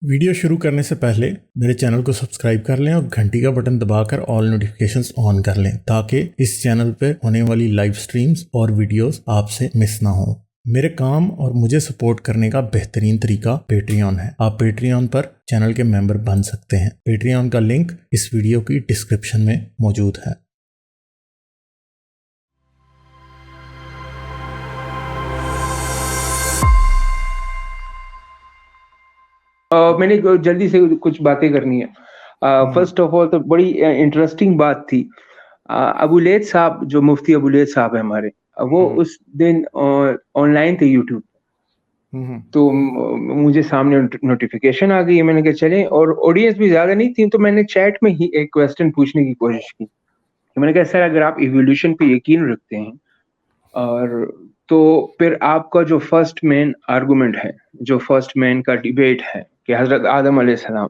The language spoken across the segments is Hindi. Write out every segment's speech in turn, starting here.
वीडियो शुरू करने से पहले मेरे चैनल को सब्सक्राइब कर लें और घंटी का बटन दबाकर ऑल नोटिफिकेशंस ऑन कर लें ताकि इस चैनल पर होने वाली लाइव स्ट्रीम्स और वीडियोस आपसे मिस ना हो। मेरे काम और मुझे सपोर्ट करने का बेहतरीन तरीका पेट्रियन है। आप पेट्रियन पर चैनल के मेंबर बन सकते हैं। पेट्रियन का लिंक इस वीडियो की डिस्क्रिप्शन में मौजूद है। मैंने जल्दी से कुछ बातें करनी है। फर्स्ट ऑफ ऑल तो बड़ी इंटरेस्टिंग बात थी। अबुलैद साहब, जो मुफ्ती अबुलैद साहब है हमारे, वो उस दिन ऑनलाइन थे यूट्यूब। तो मुझे सामने नोटिफिकेशन आ गई है। मैंने कहा चले, और ऑडियंस भी ज्यादा नहीं थी, तो मैंने चैट में ही एक क्वेश्चन पूछने की कोशिश की। मैंने कहा सर, अगर आप इवोल्यूशन पे यकीन रखते हैं, और तो फिर आपका जो फर्स्ट मेन आर्गुमेंट है, जो फर्स्ट मेन का डिबेट है कि हजरत आदम अलैहिस्सलाम,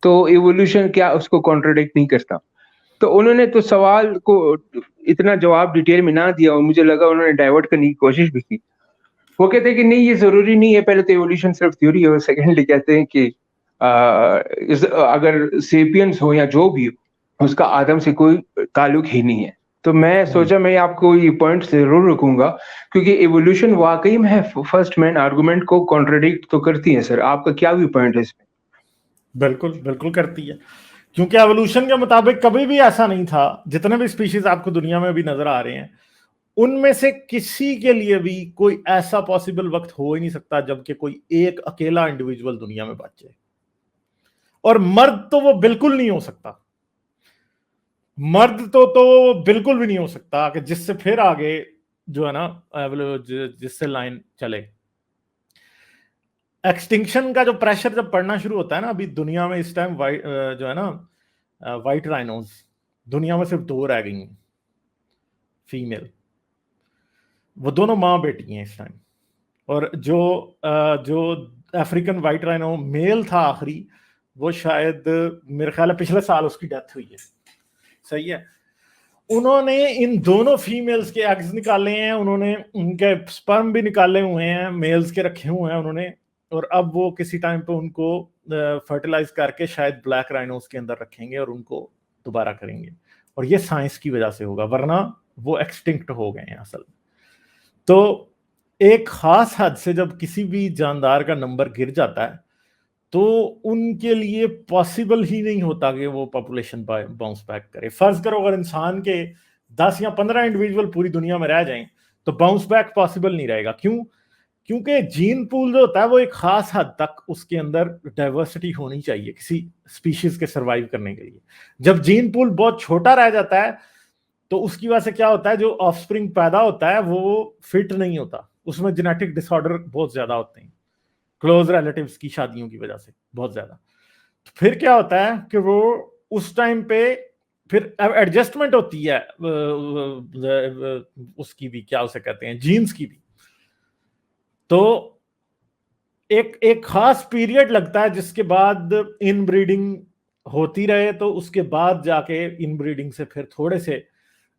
तो इवोल्यूशन क्या उसको कॉन्ट्रडिक्ट नहीं करता? तो उन्होंने तो सवाल को इतना जवाब डिटेल में ना दिया, और मुझे लगा उन्होंने डाइवर्ट करने की कोशिश भी की। वो कहते हैं कि नहीं, ये जरूरी नहीं है। पहले तो इवोल्यूशन सिर्फ थ्योरी है, और सेकेंडली कहते हैं कि अगर सेपियंस हो या जो भी हो, उसका आदम से कोई ताल्लुक ही नहीं है। तो मैं सोचा मैं आपको ये पॉइंट जरूर रखूंगा, क्योंकि इवोल्यूशन वाकई में फर्स्ट मैन आर्गुमेंट को कॉन्ट्रडिक्ट तो करती है। सर, आपका क्या व्यू पॉइंट है इसमें? बिल्कुल बिल्कुल करती है, क्योंकि एवोल्यूशन के मुताबिक कभी भी ऐसा नहीं था। जितने भी स्पीशीज आपको दुनिया में भी नजर आ रहे हैं, उनमें से किसी के लिए भी कोई ऐसा पॉसिबल वक्त हो ही नहीं सकता जबकि कोई एक अकेला इंडिविजुअल दुनिया में बचे। और मर्द तो वो बिल्कुल नहीं हो सकता। मर्द तो बिल्कुल भी नहीं हो सकता कि जिससे फिर आगे जो है ना जिससे लाइन चले। एक्सटिंक्शन का जो प्रेशर जब पड़ना शुरू होता है ना, अभी दुनिया में इस टाइम वाइट जो है ना वाइट राइनोज दुनिया में सिर्फ 2 रह गई हैं फीमेल। वो दोनों माँ बेटी हैं इस टाइम। और जो अफ्रीकन वाइट राइनो मेल था आखिरी, वो शायद मेरे ख्याल है पिछले साल उसकी डेथ हुई है। सही है। उन्होंने इन दोनों फीमेल्स के एग्स निकाले हैं, उन्होंने उनके स्पर्म भी निकाले हुए हैं, मेल्स के रखे हुए हैं उन्होंने। और अब वो किसी टाइम पे उनको फर्टिलाइज करके शायद ब्लैक राइनोस के अंदर रखेंगे और उनको दोबारा करेंगे। और ये साइंस की वजह से होगा, वरना वो एक्सटिंक्ट हो गए हैं असल। तो एक खास हद से जब किसी भी जानदार का नंबर गिर जाता है, तो उनके लिए पॉसिबल ही नहीं होता कि वो पॉपुलेशन बाउंस बैक करे। फर्ज करो अगर इंसान के 10 या 15 इंडिविजुअल पूरी दुनिया में रह जाएं, तो बाउंस बैक पॉसिबल नहीं रहेगा। क्यों? क्योंकि जीन पूल जो होता है वो एक खास हद तक उसके अंदर डाइवर्सिटी होनी चाहिए किसी स्पीशीज के सरवाइव करने के लिए। जब जीन पूल बहुत छोटा रह जाता है, तो उसकी वजह से क्या होता है, जो ऑफस्प्रिंग पैदा होता है वो फिट नहीं होता, उसमें जेनेटिक डिसऑर्डर बहुत ज्यादा होते हैं, क्लोज रिलेटिव्स की शादियों की वजह से बहुत ज्यादा। तो फिर क्या होता है कि वो उस टाइम पे फिर एडजस्टमेंट होती है उसकी भी, क्या उसे कहते हैं, जीन्स की भी। तो एक खास पीरियड लगता है जिसके बाद इनब्रीडिंग होती रहे, तो उसके बाद जाके इनब्रीडिंग से फिर थोड़े से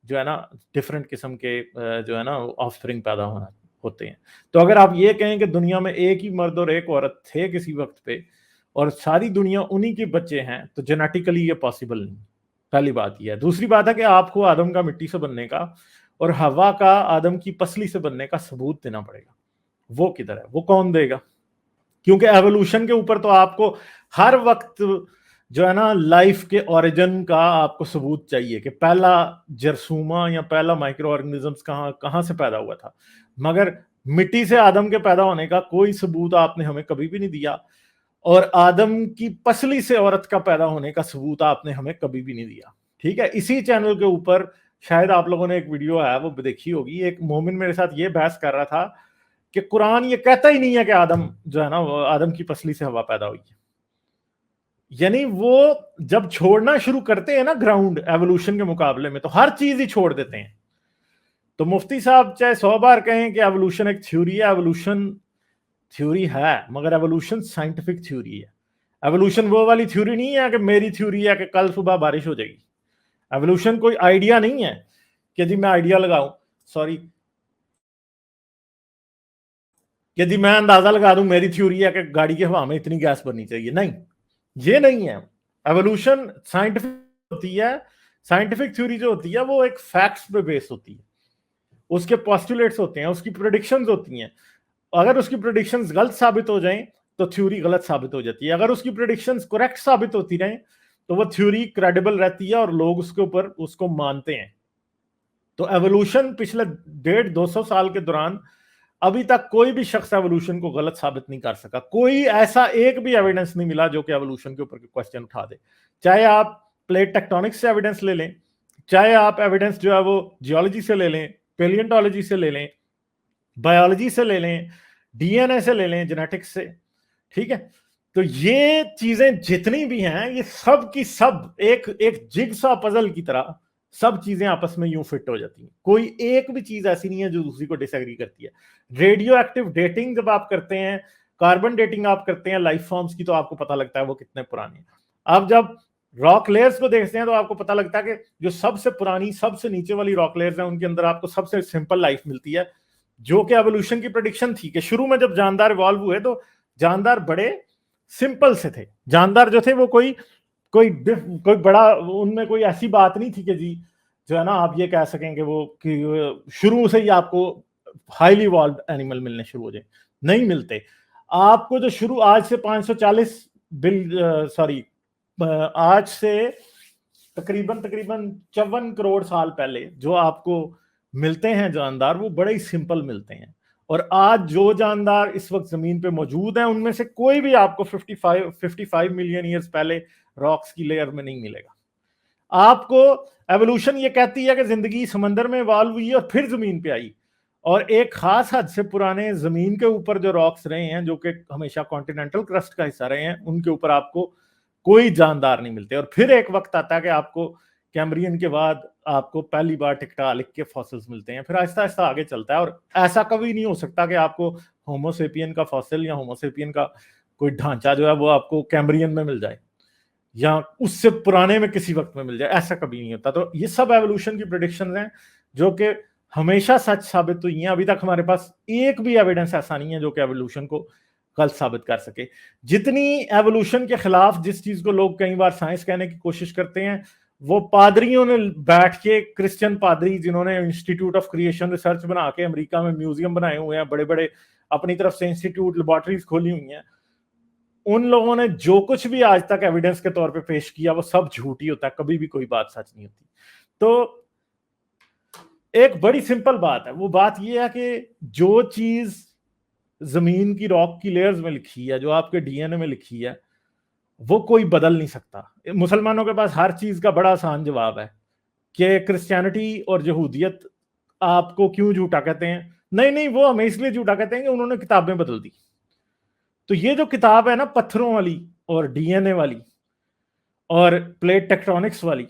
जो है ना डिफरेंट किस्म के जो है ना ऑफस्प्रिंग पैदा होना होते हैं। तो अगर आप ये कहें कि दुनिया में एक ही मर्द और एक औरत थे किसी वक्त पे, और सारी दुनिया उन्हीं के बच्चे हैं, तो जेनेटिकली ये पॉसिबल नहीं। पहली बात यह है। दूसरी बात है कि आपको आदम का मिट्टी से बनने का और हवा का आदम की पसली से बनने का सबूत देना पड़ेगा। वो किधर है? वो कौन देगा? क्योंकि एवोल्यूशन के ऊपर तो आपको हर वक्त जो है ना लाइफ के ओरिजिन का आपको सबूत चाहिए कि पहला जरसूमा या पहला माइक्रो ऑर्गेनिजम्स कहां से पैदा हुआ था। मगर मिट्टी से आदम के पैदा होने का कोई सबूत आपने हमें कभी भी नहीं दिया, और आदम की पसली से औरत का पैदा होने का सबूत आपने हमें कभी भी नहीं दिया। ठीक है। इसी चैनल के ऊपर शायद आप लोगों ने एक वीडियो है वो देखी होगी, एक मोमिन मेरे साथ ये बहस कर रहा था कि कुरान ये कहता ही नहीं है कि आदम जो है ना आदम की पसली से हवा पैदा हुई है। यानी वो जब छोड़ना शुरू करते हैं ना ग्राउंड एवोल्यूशन के मुकाबले में, तो हर चीज ही छोड़ देते हैं। तो मुफ्ती साहब चाहे 100 बार कहें कि एवोल्यूशन एक थ्योरी है, एवोल्यूशन थ्योरी है, मगर एवोल्यूशन साइंटिफिक थ्योरी है। एवोल्यूशन वो वाली थ्योरी नहीं है कि मेरी थ्योरी है कि कल सुबह बारिश हो जाएगी। एवोल्यूशन कोई आइडिया नहीं है कि जी मैं आइडिया लगाऊं, सॉरी, कि जी मैं अंदाजा लगा दूं, मेरी थ्योरी है कि गाड़ी की हवा में इतनी गैस बननी चाहिए। नहीं, ये नहीं है। एवोल्यूशन साइंटिफिक होती है। साइंटिफिक थ्योरी जो होती है वो एक फैक्ट्स पे बेस होती है, उसके पोस्टुलेट्स होते हैं, उसकी प्रेडिक्शंस होती हैं। अगर उसकी प्रेडिक्शंस गलत साबित हो जाएं तो थ्योरी गलत साबित हो जाती है। अगर उसकी प्रेडिक्शंस करेक्ट साबित होती रहें तो वो थ्योरी क्रेडिबल रहती है और लोग उसके ऊपर उसको मानते हैं। तो एवोल्यूशन पिछले 150-200 साल के दौरान अभी तक कोई भी शख्स एवोल्यूशन को गलत साबित नहीं कर सका। कोई ऐसा एक भी एविडेंस नहीं मिला जो कि एवोल्यूशन के ऊपर क्वेश्चन उठा दे। चाहे आप प्लेट टेक्टोनिक्स से एविडेंस ले लें, चाहे आप एविडेंस जो है वो जियोलॉजी से ले लें, पेलियंटोलॉजी से ले लें, बायोलॉजी से ले लें, डीएनए से ले लें, जेनेटिक्स से, ठीक है। तो ये चीजें जितनी भी हैं ये सब की सब एक एक जिगसा पजल की तरह सब चीजें आपस में यूं फिट हो जाती हैं। कोई एक भी चीज ऐसी नहीं है जो दूसरी को डिसएग्री करती है। रेडियो एक्टिव डेटिंग जब आप करते हैं, कार्बन डेटिंग आप करते हैं लाइफ फॉर्म्स की, तो आपको पता लगता है वो कितने पुराने हैं। आप जब रॉक लेयर्स को देखते हैं तो आपको पता लगता है कि जो सबसे पुरानी सबसे नीचे वाली रॉक लेयर्स हैं उनके अंदर आपको सबसे सिंपल लाइफ मिलती है, जो कि एवोल्यूशन की प्रेडिक्शन थी कि शुरू में जब जानदार इवॉल्व हुए तो जानदार बड़े सिंपल से थे। जानदार जो थे वो कोई कोई कोई बड़ा, उनमें कोई ऐसी बात नहीं थी कि जी जो है ना आप ये कह सकेंगे वो कि शुरू से ही आपको हाईली इवॉल्व एनिमल मिलने शुरू हो जाए। नहीं मिलते। आपको जो शुरू आज से 540 आज से तकरीबन 54 करोड़ साल पहले जो आपको मिलते हैं जानदार, वो बड़े ही सिंपल मिलते हैं। और आज जो जानदार इस वक्त जमीन पे मौजूद हैं उनमें से कोई भी आपको 55 मिलियन ईयर्स पहले रॉक्स की लेयर में नहीं मिलेगा। आपको एवोल्यूशन ये कहती है कि जिंदगी समंदर में इवॉल्व हुई और फिर जमीन पे आई, और एक खास हद से पुराने जमीन के ऊपर जो रॉक्स रहे हैं जो कि हमेशा कॉन्टिनेंटल क्रस्ट का हिस्सा रहे हैं, उनके ऊपर आपको कोई जानदार नहीं मिलते। और फिर एक वक्त आता है कि आपको कैम्ब्रियन के बाद आपको पहली बार टिक्टालिक के फॉसिल्स मिलते हैं, फिर आहिस्ता आहिस्ता आगे चलता है। और ऐसा कभी नहीं हो सकता कि आपको होमोसेपियन का फॉसिल या होमोसेपियन का कोई ढांचा जो है वो आपको कैम्ब्रियन में मिल जाए या उससे पुराने में किसी वक्त में मिल जाए, ऐसा कभी नहीं होता। तो ये सब एवोल्यूशन की प्रेडिक्शंस हैं जो कि हमेशा सच साबित हुई हैं। अभी तक हमारे पास एक भी एविडेंस ऐसा नहीं है जो कि एवोल्यूशन को गलत साबित कर सके। जितनी एवोल्यूशन के खिलाफ जिस चीज को लोग कई बार साइंस कहने की कोशिश करते हैं, वो पादरियों ने बैठ के, क्रिश्चियन पादरी जिन्होंने इंस्टीट्यूट ऑफ क्रिएशन रिसर्च बना के अमेरिका में म्यूजियम बनाए हुए हैं, बड़े बड़े अपनी तरफ से इंस्टीट्यूट लेबोरेटरीज खोली हुई हैं, उन लोगों ने जो कुछ भी आज तक एविडेंस के तौर पे पेश किया वो सब झूठ ही होता है, कभी भी कोई बात सच नहीं होती। तो एक बड़ी सिंपल बात है, वो बात ये है कि जो चीज जमीन की रॉक की लेयर्स में लिखी है, जो आपके डीएनए में लिखी है, वो कोई बदल नहीं सकता। मुसलमानों के पास हर चीज का बड़ा आसान जवाब है कि क्रिश्चियनिटी और यहूदियत आपको क्यों झूठा कहते हैं। नहीं नहीं, वो हमें इसलिए झूठा कहते हैं कि उन्होंने किताबें बदल दी। तो ये जो किताब है ना पत्थरों वाली और डीएनए वाली और प्लेट टेक्टोनिक्स वाली,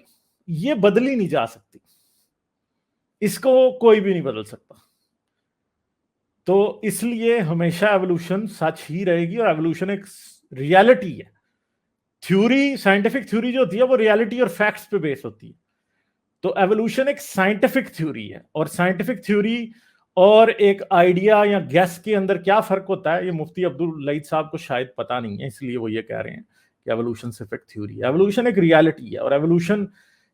ये बदली नहीं जा सकती, इसको कोई भी नहीं बदल सकता। तो इसलिए हमेशा एवोल्यूशन सच ही रहेगी और एवोल्यूशन एक रियलिटी है। थ्योरी, साइंटिफिक थ्योरी जो होती है वो रियलिटी और फैक्ट्स पे बेस होती है। तो एवोल्यूशन एक साइंटिफिक थ्योरी है, और साइंटिफिक थ्योरी और एक आइडिया या गैस के अंदर क्या फर्क होता है ये मुफ्ती अब्दुल लईद साहब को शायद पता नहीं है, इसलिए वो ये कह रहे हैं कि एवोल्यूशन सिर्फ एक थ्योरी है। एवोल्यूशन एक रियलिटी है, और एवोल्यूशन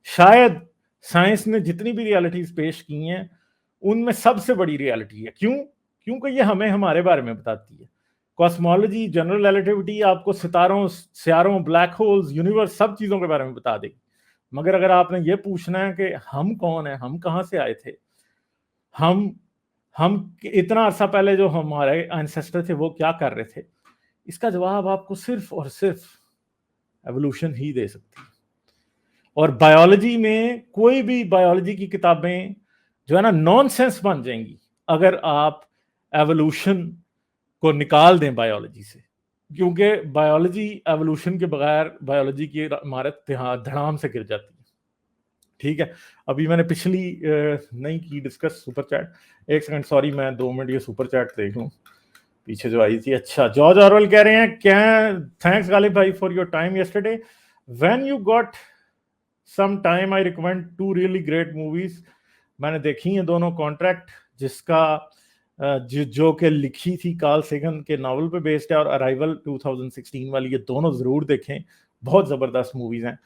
शायद साइंस ने जितनी भी रियलिटीज पेश की हैं उनमें सबसे बड़ी रियलिटी है। क्यों? क्योंकि ये हमें हमारे बारे में बताती है। कॉस्मोलॉजी, जनरल रिलेटिविटी आपको सितारों, सियारों, ब्लैक होल्स, यूनिवर्स, सब चीजों के बारे में बता देगी। मगर अगर आपने ये पूछना है कि हम कौन है, हम कहां से आए थे, हम इतना अरसा पहले जो हमारे एंसेस्टर थे वो क्या कर रहे थे, इसका जवाब आपको सिर्फ और सिर्फ एवोल्यूशन ही दे सकती है। और बायोलॉजी में कोई भी बायोलॉजी की किताबें जो है ना नॉनसेंस बन जाएंगी अगर आप एवोल्यूशन को निकाल दें बायोलॉजी से, क्योंकि बायोलॉजी एवोल्यूशन के बगैर बायोलॉजी की इमारत धड़ाम से गिर जाती है। ठीक है, अभी मैंने पिछली नहीं की डिस्कस सुपर चैट, एक सेकंड सॉरी, मैं 2 मिनट ये सुपर चैट देख लूं पीछे जो आई थी। अच्छा, जॉर्ज ऑरवेल कह रहे हैं क्या, थैंक्स गालिब भाई for your time yesterday, when you got some time I recommend 2 really great movies. मैंने देखी हैं दोनों, कॉन्ट्रैक्ट जिसका जो कि लिखी थी कार्ल सेगन के नावल पे बेस्ड है, और अराइवल 2016 वाली, ये दोनों जरूर देखें, बहुत जबरदस्त मूवीज हैं,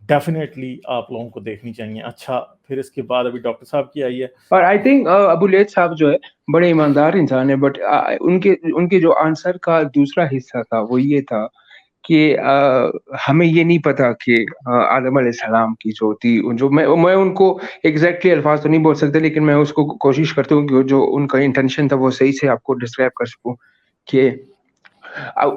डेफिनेटली आप लोगों को देखनी चाहिए। अच्छा, फिर इसके बाद अभी डॉक्टर साहब की आई है, और आई थिंक अबू लैथ साहब जो है बड़े ईमानदार इंसान है, बट उनके उनके जो आंसर का दूसरा हिस्सा था वो ये था कि हमें ये नहीं पता कि आदम अलैहिस्सलाम की जो थी, जो मैं उनको एग्जैक्टली अल्फाज तो नहीं बोल सकते, लेकिन मैं उसको कोशिश करता हूँ कि जो उनका इंटेंशन था वो सही से आपको डिस्क्राइब कर सकूं कि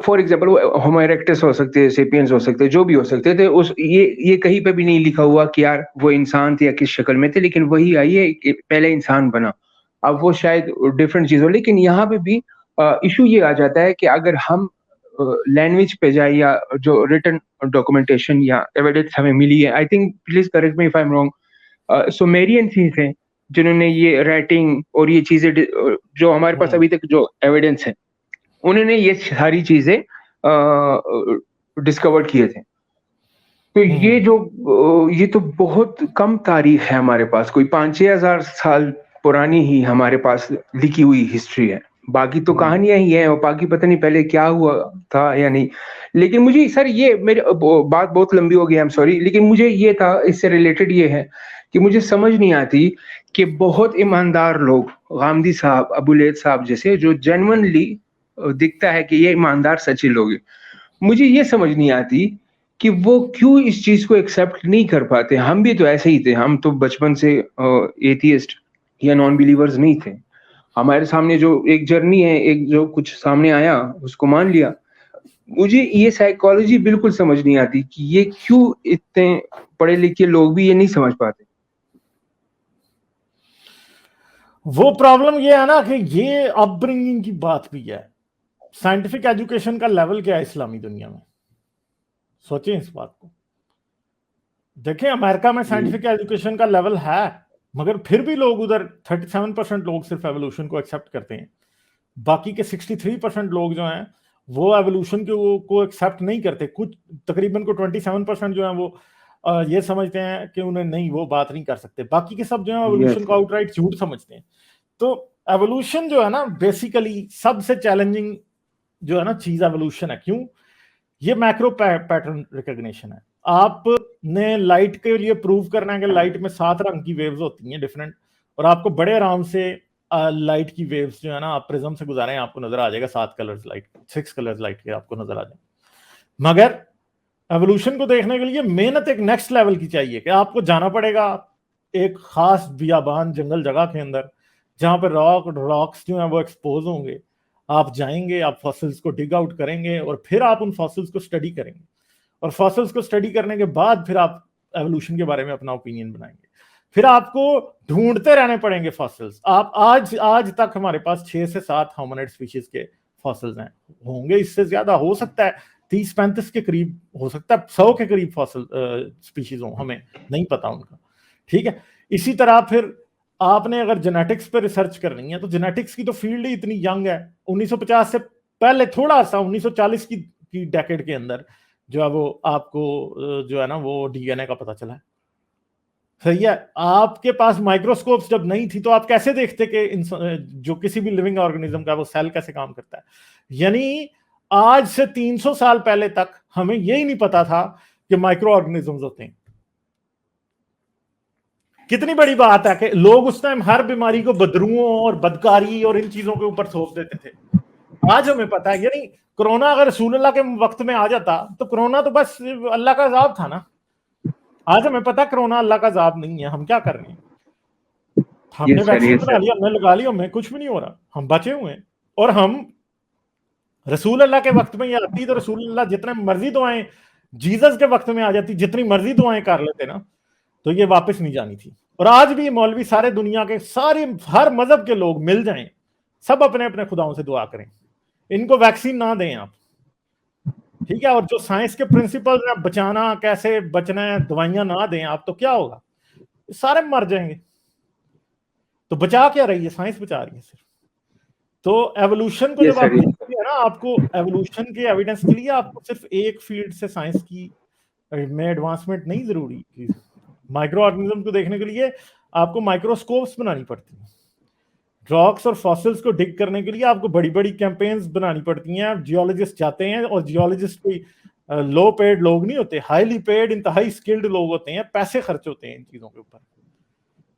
फॉर एग्जाम्पल होमो इरेक्टस हो सकते हैं, सेपियंस हो सकते हैं, जो भी हो सकते थे, उस ये कहीं पे भी नहीं लिखा हुआ कि यार वो इंसान थे या किस शक्ल में थे, लेकिन वही आई है कि पहले इंसान बना। अब वो शायद डिफरेंट चीज हो, लेकिन यहाँ पे भी इशू ये आ जाता है कि अगर हम लैंग्वेज पे जाए या जो रिटन डॉक्यूमेंटेशन या एविडेंस हमें मिली है, I think, please correct me if I am wrong, Sumerians ही थे जिन्होंने ये राइटिंग और ये चीजें जो हमारे पास अभी तक जो एविडेंस है, उन्होंने ये सारी चीजें डिस्कवर किए थे। तो ये तो बहुत कम तारीख है हमारे पास, कोई 5-6 हजार साल पुरानी ही हमारे पास लिखी हुई हिस्ट्री है, बाकी तो कहानियां ही हैं, और बाकी पता नहीं पहले क्या हुआ था या नहीं। लेकिन मुझे सर, ये मेरी बात बहुत लंबी हो गई, आई एम सॉरी, लेकिन मुझे ये था, इससे रिलेटेड ये है कि मुझे समझ नहीं आती कि बहुत ईमानदार लोग, गामदी साहब, अबू लैथ साहब जैसे, जो जेन्युइनली दिखता है कि ये ईमानदार सच्चे लोग हैं, मुझे ये समझ नहीं आती कि वो क्यों इस चीज को एक्सेप्ट नहीं कर पाते। हम भी तो ऐसे ही थे, हम तो बचपन से एथियस्ट या नॉन बिलीवर्स नहीं थे, हमारे सामने जो एक जर्नी है, एक जो कुछ सामने आया उसको मान लिया। मुझे ये साइकोलॉजी बिल्कुल समझ नहीं आती कि ये क्यों इतने पढ़े लिखे लोग भी ये नहीं समझ पाते। वो प्रॉब्लम ये है ना कि ये अपब्रिंगिंग की बात भी है। साइंटिफिक एजुकेशन का लेवल क्या है इस्लामी दुनिया में, सोचें इस बात को। देखें, अमेरिका में साइंटिफिक एजुकेशन का लेवल है, मगर फिर भी लोग उधर 37% लोग सिर्फ एवोल्यूशन को एक्सेप्ट करते हैं, बाकी के 63% लोग जो हैं वो एवोल्यूशन को एक्सेप्ट नहीं करते। कुछ तकरीबन को 27% जो है वो ये समझते हैं कि उन्हें नहीं, वो बात नहीं कर सकते। बाकी के सब जो है एवोल्यूशन को आउटराइट झूठ समझते हैं। तो एवोल्यूशन जो है ना, बेसिकली सबसे चैलेंजिंग जो है ना चीज एवोल्यूशन है। क्यों? ये मैक्रो पैटर्न रिकॉग्निशन है। आपने लाइट के लिए प्रूव करना है कि लाइट में 7 रंग की वेव्स होती हैं डिफरेंट, और आपको बड़े आराम से लाइट की वेव्स जो है ना, आप प्रिज्म से गुजारें, आपको नजर आ जाएगा 7 कलर्स लाइट, 6 कलर्स लाइट के आपको नजर आ जाएंगे। मगर एवोल्यूशन को देखने के लिए मेहनत एक नेक्स्ट लेवल की चाहिए कि आपको जाना पड़ेगा एक खास बियाबान जंगल जगह के अंदर, जहां पर रॉक्स जो है वो एक्सपोज होंगे। आप जाएंगे, आप फॉसिल्स को डिग आउट करेंगे, और फिर आप उन फॉसिल्स को स्टडी करेंगे, और फॉसिल्स को स्टडी करने के बाद फिर आप एवोल्यूशन के बारे में अपना ओपिनियन बनाएंगे। फिर आपको ढूंढते रहने पड़ेंगे फॉसिल्स। आप आज तक हमारे पास 6 से 7 होमिनिड स्पीशीज के फॉसिल्स हैं, होंगे इससे ज्यादा, हो सकता है 30-35 के करीब, हो सकता है 100 के करीब फॉसिल स्पीशीज हो, हमें नहीं पता उनका। ठीक है, इसी तरह फिर आपने अगर जेनेटिक्स पे रिसर्च करनी है, तो जेनेटिक्स की तो फील्ड ही इतनी यंग है। 1950 से पहले थोड़ा सा 1940 की डेकेड के अंदर जो है वो आपको जो है ना वो डीएनए का पता चला है। सही है, आपके पास माइक्रोस्कोप्स जब नहीं थी तो आप कैसे देखते कि जो किसी भी लिविंग ऑर्गेनिज्म का वो सेल कैसे काम करता है। यानी आज से 300 साल पहले तक हमें यही नहीं पता था कि माइक्रो ऑर्गेनिजम्स होते हैं। कितनी बड़ी बात है कि लोग उस टाइम हर बीमारी को बदरुओं और बदकारी और इन चीजों के ऊपर थोप देते थे। आज हमें पता है। यानी कोरोना अगर रसूलुल्लाह के वक्त में आ जाता तो कोरोना तो बस अल्लाह का अजाब था ना। आज हमें पता कोरोना अल्लाह का अजाब नहीं है। हम क्या कर रहे हैं? हमने वैक्सीन बना लिया, हमने लगा लिया, हमें कुछ भी नहीं हो रहा, हम बचे हुए हैं। और हम रसूल अल्लाह के वक्त में ये आती तो रसूल अल्लाह जितने मर्जी दुआएं, जीसस के वक्त में आ जाती, जितनी मर्जी दुआएं कर लेते ना, तो ये वापस नहीं जानी थी। और आज भी मौलवी सारे दुनिया के सारे हर मजहब के लोग मिल जाएं, सब अपने अपने खुदाओं से दुआ करें, इनको वैक्सीन ना दें आप। ठीक है, और जो साइंस के प्रिंसिपल्स हैं, बचाना कैसे बचना है, दवाइयां ना दें आप, तो क्या होगा? सारे मर जाएंगे। तो बचा क्या रही है? साइंस बचा रही है सिर्फ। तो एवोल्यूशन को जब आप देखते हैं ना, आपको एवोल्यूशन के एविडेंस के लिए आपको सिर्फ एक फील्ड से साइंस की में एडवांसमेंट नहीं जरूरी। माइक्रो ऑर्गेनिज्म को देखने के लिए आपको माइक्रोस्कोप्स बनानी पड़ती है। रॉक्स और फॉसिल्स को डिग करने के लिए आपको बड़ी बड़ी कैंपेन्स बनानी पड़ती हैं, जियोलॉजिस्ट जाते हैं, और जियोलॉजिस्ट कोई लो पेड लोग नहीं होते, हाईली पेड इंतहाई स्किल्ड लोग होते हैं, पैसे खर्च होते हैं इन चीजों के ऊपर।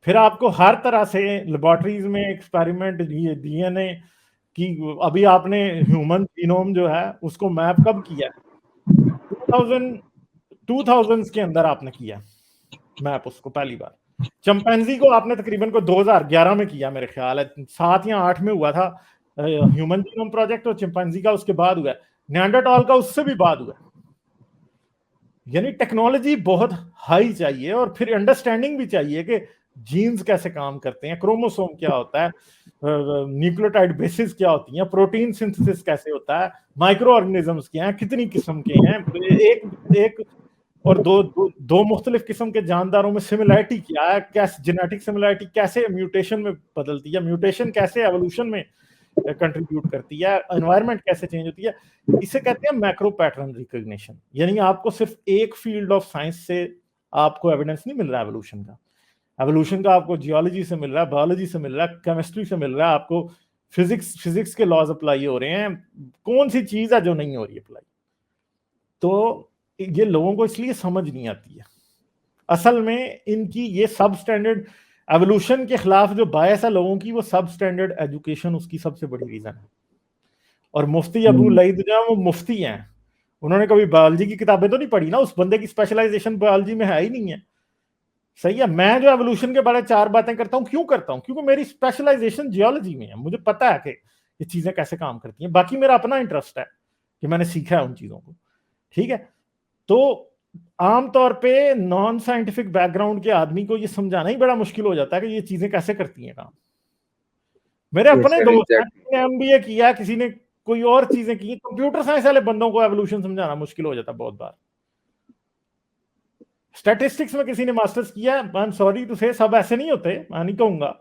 फिर आपको हर तरह से लेबोरेटरीज में एक्सपेरिमेंट, डीएनए की, अभी आपने ह्यूमन जीनोम जो है उसको मैप कब किया? 2000 के अंदर आपने किया मैप उसको पहली बार। चिंपैंजी को आपने तकरीबन को 2011 में किया, मेरे ख्याल है 7 या 8 में हुआ था ह्यूमन जीनोम प्रोजेक्ट, और चिंपैंजी का उसके बाद हुआ, निएंडरथॉल का उससे भी बाद हुआ। यानी टेक्नोलॉजी बहुत हाई चाहिए, और फिर अंडरस्टैंडिंग भी चाहिए कि जीन्स कैसे काम करते हैं, क्रोमोसोम क्या होता है, न्यूक्लियोटाइड बेसिस क्या होती हैं, प्रोटीन सिंथेसिस कैसे होता है, माइक्रो ऑर्गेनिजम्स क्या हैं, कितनी किस्म के हैं, एक और दो मुख्तलिफ किस्म के जानदारों में सिमिलैरिटी क्या है, कैसे जेनेटिक सिमिलैरिटी कैसे म्यूटेशन में बदलती है, म्यूटेशन कैसे एवोल्यूशन में कंट्रीब्यूट करती है, एनवायरनमेंट कैसे चेंज होती है। इसे कहते हैं मैक्रो पैटर्न रिकॉग्निशन। यानी आपको सिर्फ एक फील्ड ऑफ साइंस से आपको एविडेंस नहीं मिल रहा एवोल्यूशन का, एवोल्यूशन का आपको जियोलॉजी से मिल रहा है, बायोलॉजी से मिल रहा है, केमिस्ट्री से मिल रहा है, आपको फिजिक्स के लॉज अप्लाई हो रहे हैं। कौन सी चीज है जो नहीं हो रही अप्लाई? तो ये लोगों को इसलिए समझ नहीं आती है। असल में इनकी ये सब स्टैंडर्ड एवोल्यूशन के खिलाफ जो बायस है लोगों की, वो सब स्टैंडर्ड एजुकेशन उसकी सबसे बड़ी रीजन है। और मुफ्ती अबू लईद जो वो मुफ्ती हैं, उन्होंने कभी बायोलॉजी की किताबें तो नहीं पढ़ी ना, उस बंदे की स्पेशलाइजेशन बायोलॉजी में है ही नहीं है। सही है, मैं जो एवोल्यूशन के बारे में 4 बातें करता हूं, क्यों करता हूं? क्योंकि मेरी स्पेशलाइजेशन जियोलॉजी में है, मुझे पता है कि ये चीजें कैसे काम करती हैं। बाकी मेरा अपना इंटरेस्ट है कि मैंने सीखा है उन चीजों को, ठीक है। तो आमतौर पे नॉन साइंटिफिक बैकग्राउंड के आदमी को ये समझाना ही बड़ा मुश्किल हो जाता है कि ये चीजें कैसे करती हैं काम। मेरे अपने दोस्त हैं, किसी ने एमबीए किया, किसी ने कोई और चीजें की, कंप्यूटर साइंस वाले बंदों को एवोल्यूशन समझाना मुश्किल हो जाता है बहुत बार। स्टैटिस्टिक्स में किसी ने मास्टर्स किया, आई एम सॉरी टू से, सब ऐसे नहीं होते, मैं नहीं कहूंगा,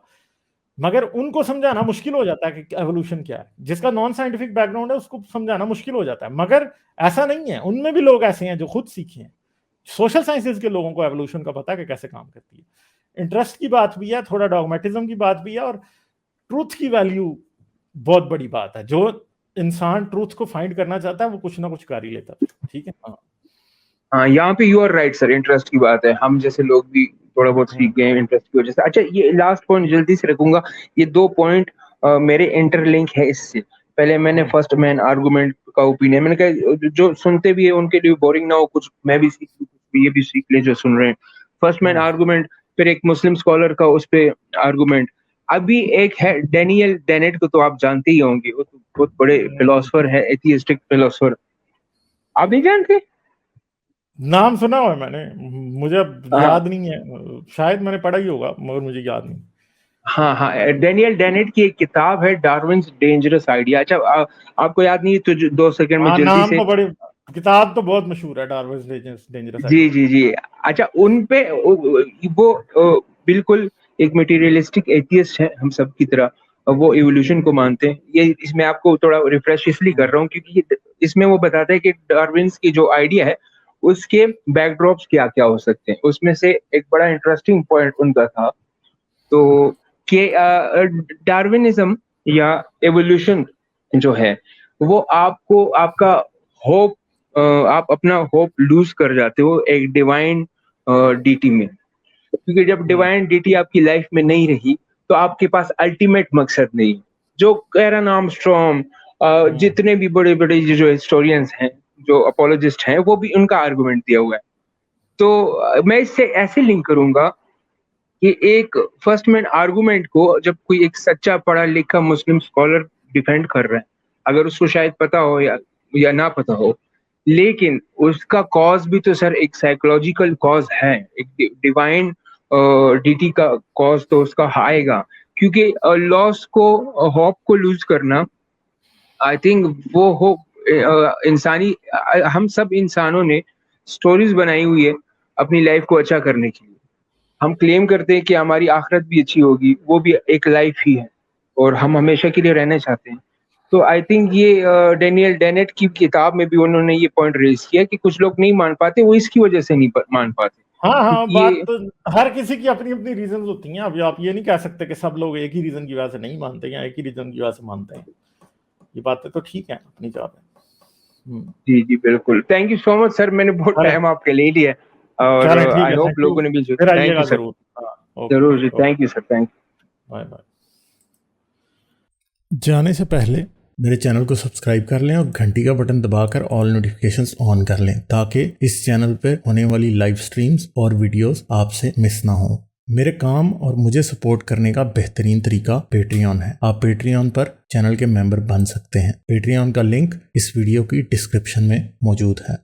मगर उनको समझाना मुश्किल हो जाता है कि एवोल्यूशन क्या है। जिसका नॉन साइंटिफिक बैकग्राउंड है उसको समझाना मुश्किल हो जाता है। मगर ऐसा नहीं है, उनमें भी लोग ऐसे हैं जो खुद सीखे हैं। सोशल साइंसेज के लोगों को एवोल्यूशन का पता है कि कैसे काम करती है। इंटरेस्ट की बात भी है, थोड़ा डॉगमेटिज्म की बात भी है, और ट्रूथ की वैल्यू बहुत बड़ी बात है। जो इंसान ट्रूथ को फाइंड करना चाहता है वो कुछ ना कुछ कर ही लेता है, ठीक है। हाँ, यहाँ पे you are right sir, interest की बात है। हम जैसे लोग भी थोड़ा बहुत सीख गए इंटरेस्ट की वजह से। अच्छा, ये लास्ट पॉइंट जल्दी से रखूंगा, ये 2 पॉइंट मेरे इंटरलिंक है इससे। पहले मैंने फर्स्ट मैन आर्गुमेंट का ओपिनियन, मैंने कहा जो सुनते भी है उनके लिए बोरिंग ना हो, कुछ मैं भी सीख लूं, कुछ ये भी सीख ले जो सुन रहे हैं। फर्स्ट मैन आर्गुमेंट, फिर एक मुस्लिम स्कॉलर का उस पे आर्गुमेंट। अभी एक है डेनियल डेनेट को, तो आप जानते ही होंगे, वो तो बहुत बड़े फिलोसोफर है, एथियस्टिक फिलोसोफर। आप नहीं जानते? नाम सुना हुआ है मैंने, मुझे याद नहीं है, शायद मैंने पढ़ा ही होगा मगर मुझे याद नहीं। हाँ हाँ, डेनियल डेनेट की एक किताब है, डार्विन्स डेंजरस आइडिया। अच्छा, आपको याद नहीं तो 2 सेकंड में जल्दी नाम से। तो बड़ी, किताब तो बहुत मशहूर है, डार्विन्स डेंजरस जी आइडिया। जी जी। अच्छा, उन पे वो बिल्कुल एक मटेरियलिस्टिक एथियस्ट है हम सब की तरह। वो इवोल्यूशन को मानते हैं। ये इसमें आपको थोड़ा रिफ्रेश इसलिए कर रहा हूँ क्योंकि इसमें वो बताता है कि डार्विन्स की जो आइडिया है उसके बैकड्रॉप्स क्या क्या हो सकते हैं। उसमें से एक बड़ा इंटरेस्टिंग पॉइंट उनका था तो कि डार्विनिज्म या एवोल्यूशन जो है वो आपको आपका होप, आप अपना होप लूज कर जाते हो एक डिवाइन डीटी में। क्योंकि जब डिवाइन डीटी आपकी लाइफ में नहीं रही तो आपके पास अल्टीमेट मकसद नहीं। जो कैरन आर्मस्ट्रॉन्ग, जितने भी बड़े बड़े जो हिस्टोरियंस हैं, जो अपोलोजिस्ट हैं, वो भी उनका आर्गुमेंट दिया हुआ है। तो मैं इससे ऐसे लिंक करूंगा कि एक फर्स्ट मैन आर्गुमेंट को जब कोई एक सच्चा पढ़ा लिखा मुस्लिम स्कॉलर डिफेंड कर रहा है, अगर उसको शायद पता हो या ना पता हो, लेकिन उसका कॉज भी तो सर एक साइकोलॉजिकल कॉज है, एक डिवाइन डीटी का कॉज तो उसका आएगा। क्योंकि लॉस को, होप को लूज करना, आई थिंक वो होप इंसानी, हम सब इंसानों ने स्टोरीज बनाई हुई है अपनी लाइफ को अच्छा करने के लिए। हम क्लेम करते हैं कि हमारी आखिरत भी अच्छी होगी, वो भी एक लाइफ ही है और हम हमेशा के लिए रहना चाहते हैं। तो आई थिंक ये डेनियल डेनेट की किताब में भी उन्होंने ये पॉइंट रेज किया कि कुछ लोग नहीं मान पाते, वो इसकी वजह से नहीं मान पाते। हाँ हाँ, क्योंकि बात ये तो हर किसी की अपनी अपनी रीजन होती हैं। अभी आप ये नहीं कह सकते कि सब लोग एक ही रीजन की वजह से नहीं मानते या एक ही रीजन की वजह से मानते हैं। ये बातें तो ठीक है अपनी जगह पे। जी जी बिल्कुल, thank you so much sir, मैंने बहुत चले टाइम आपके ले लिया और चले, ठीक आई है, होप थैंक यू। लोगों ने भी जो, फिर थैंक यू आइएगा सर, जरूर। हाँ, ओके जरूर जी, okay, thank you sir, thank you. Bye bye. जाने से पहले मेरे चैनल को सब्सक्राइब कर लें और घंटी का बटन दबाकर ऑल नोटिफिकेशंस ऑन कर लें ताकि इस चैनल पर होने वाली लाइव स्ट्रीम्स और वीडियोस आपसे मिस ना हो। मेरे काम और मुझे सपोर्ट करने का बेहतरीन तरीका पेट्रियन है। आप पेट्रियन पर चैनल के मेंबर बन सकते हैं। पेट्रियन का लिंक इस वीडियो की डिस्क्रिप्शन में मौजूद है।